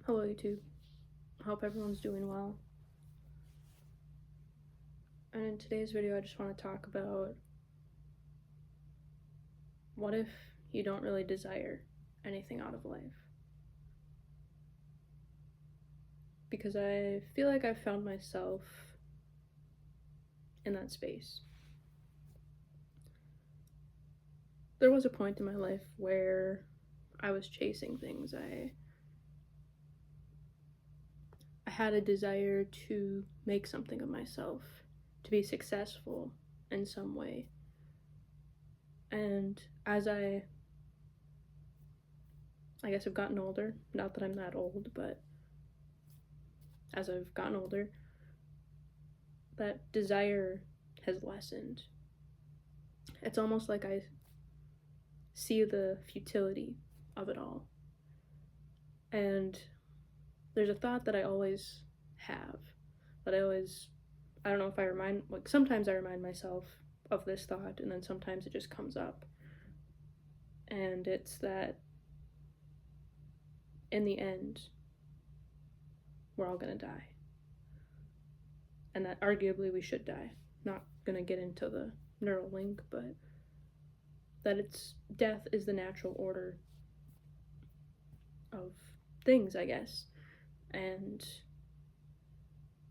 Hello YouTube. Hope everyone's doing well. And in today's video I just want to talk about what if you don't really desire anything out of life? Because I feel like I've found myself in that space. There was a point in my life where I was chasing things. I had a desire to make something of myself, to be successful in some way. And as I guess I've gotten older, not that I'm that old, but as I've gotten older, that desire has lessened. It's almost like I see the futility of it all. And there's a thought that I always have, that I don't know if sometimes I remind myself of this thought, and then sometimes it just comes up. And it's that in the end, we're all gonna die. And that arguably we should die. Not gonna get into the neural link, but that death is the natural order of things, I guess. And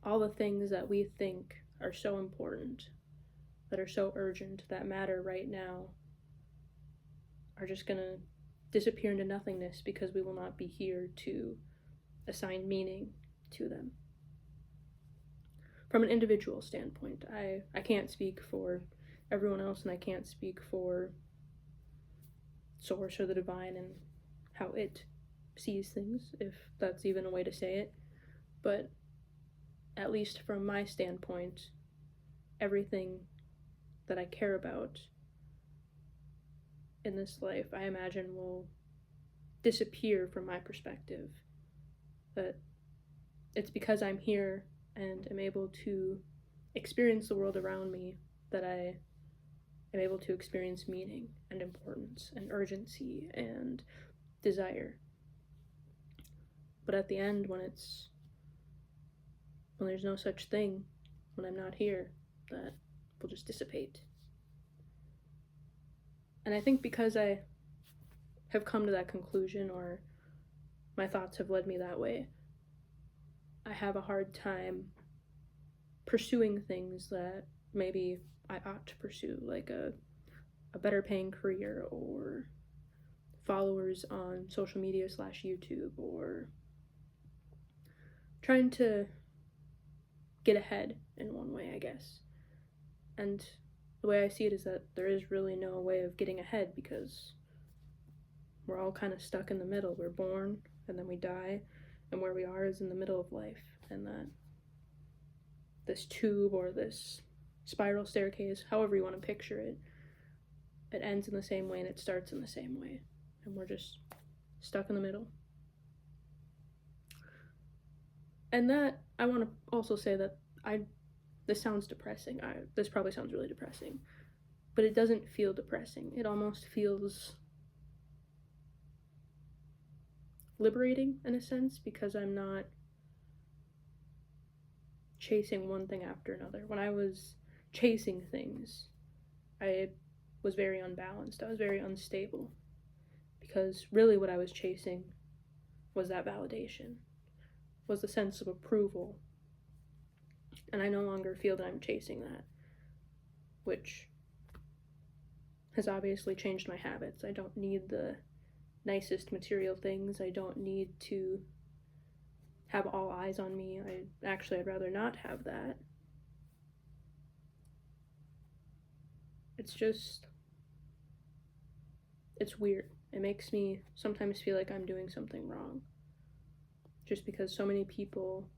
all the things that we think are so important, that are so urgent, that matter right now, are just gonna disappear into nothingness because we will not be here to assign meaning to them. From an individual standpoint, I can't speak for everyone else, and I can't speak for Source or the divine and how it sees things, if that's even a way to say it. But at least from my standpoint, everything that I care about in this life, I imagine, will disappear from my perspective. That it's because I'm here and am able to experience the world around me that I am able to experience meaning and importance and urgency and desire. But at the end, when there's no such thing, when I'm not here, that will just dissipate. And I think because I have come to that conclusion, or my thoughts have led me that way, I have a hard time pursuing things that maybe I ought to pursue, like a better paying career, or followers on social media / YouTube, or trying to get ahead in one way, I guess. And the way I see it is that there is really no way of getting ahead, because we're all kind of stuck in the middle. We're born and then we die, and where we are is in the middle of life, and that this tube or this spiral staircase, however you want to picture it, it ends in the same way and it starts in the same way, and we're just stuck in the middle. And that, I want to also say that this sounds depressing. This probably sounds really depressing, but it doesn't feel depressing. It almost feels liberating in a sense, because I'm not chasing one thing after another. When I was chasing things, I was very unbalanced. I was very unstable, because really what I was chasing was that validation, was the sense of approval. And I no longer feel that I'm chasing that, which has obviously changed my habits. I don't need the nicest material things. I don't need to have all eyes on me. I'd rather not have that. It's weird. It makes me sometimes feel like I'm doing something wrong, just because so many people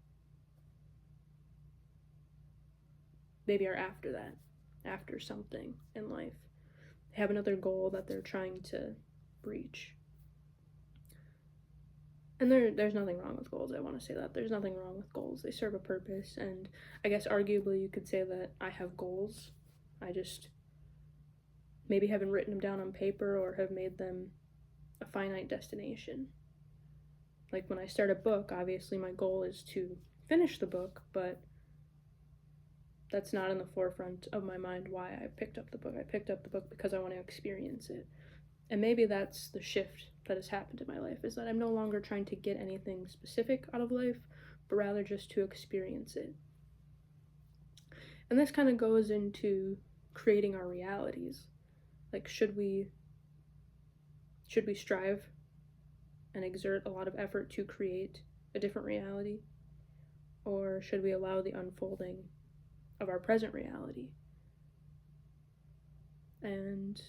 maybe are after that, after something in life. They have another goal that they're trying to reach. And there's nothing wrong with goals. I want to say that. There's nothing wrong with goals. They serve a purpose, and I guess arguably you could say that I have goals. I just maybe haven't written them down on paper, or have made them a finite destination. Like when I start a book, obviously my goal is to finish the book, but that's not in the forefront of my mind why I picked up the book. I picked up the book because I want to experience it. And maybe that's the shift that has happened in my life, is that I'm no longer trying to get anything specific out of life, but rather just to experience it. And this kind of goes into creating our realities. Like, should we strive and exert a lot of effort to create a different reality? Or should we allow the unfolding of our present reality? And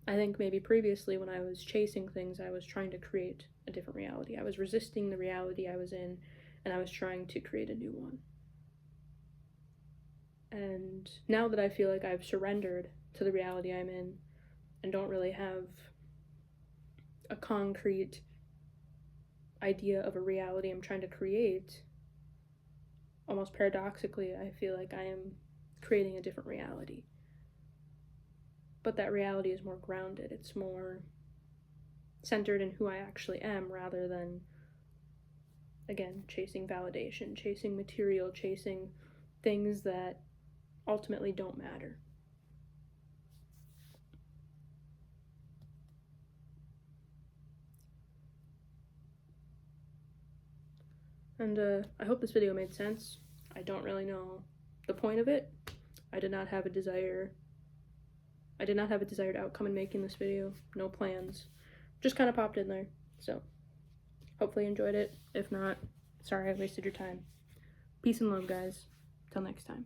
I think maybe previously when I was chasing things, I was trying to create a different reality. I was resisting the reality I was in, and I was trying to create a new one. And now that I feel like I've surrendered to the reality I'm in and don't really have a concrete idea of a reality I'm trying to create, almost paradoxically, I feel like I am creating a different reality. But that reality is more grounded. It's more centered in who I actually am, rather than, again, chasing validation, chasing material, chasing things that ultimately don't matter. And I hope this video made sense. I don't really know the point of it. I did not have a desired outcome in making this video. No plans. Just kind of popped in there. So, hopefully you enjoyed it. If not, sorry I wasted your time. Peace and love, guys. Till next time.